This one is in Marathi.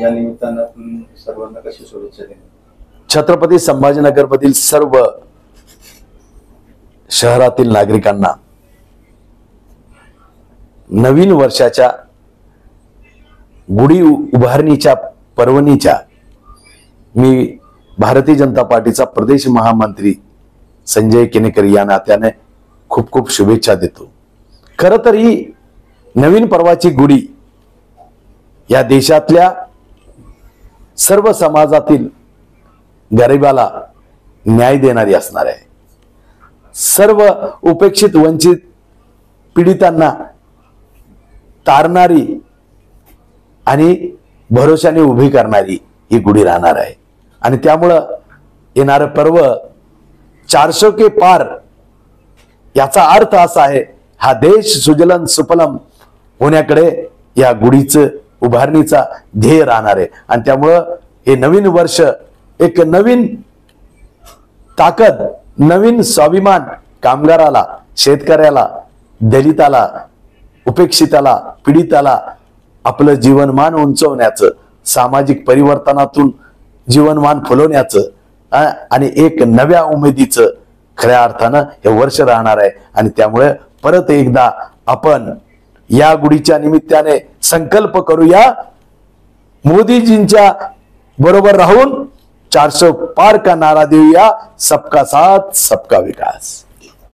या निमित्तानं आपण सर्वांना कशी शुभेच्छा देणार? छत्रपती संभाजीनगर मधील सर्व शहरातील नागरिकांना नवीन वर्षाच्या गुढी उभारणीच्या पर्वणीच्या मी भारतीय जनता पार्टीचा प्रदेश महामंत्री संजय केनेकर या नात्याने खूप खूप शुभेच्छा देतो। खरं तर ही नवीन पर्वाची गुढी या देशातल्या सर्व समाजातील गरिबाला न्याय देणारी असणार आहे। सर्व उपेक्षित वंचित पीडितांना तारणारी आणि भरोशाने उभी करणारी ही गुढी राहणार आहे। आणि त्यामुळं येणारं पर्व 400 के पार याचा अर्थ असा आहे, हा देश सुजलन सुफलम होण्याकडे या गुढीचं उभारणीचा ध्येय राहणार आहे। आणि त्यामुळं हे नवीन वर्ष एक नवीन ताकद, नवीन स्वाभिमान कामगाराला, शेतकऱ्याला, दलिताला, उपेक्षिताला, पीडिताला आपलं जीवनमान उंचवण्याचं, सामाजिक परिवर्तनातून जीवनमान फुलवण्याचं आणि एक नव्या उमेदीचं खऱ्या अर्थानं हे वर्ष राहणार आहे। आणि त्यामुळे परत एकदा आपण या गुढीच्या निमित्ताने संकल्प करूया, मोदीजींच्या बरोबर राहून 400 पार का नारा देऊया, सबका साथ सबका विकास।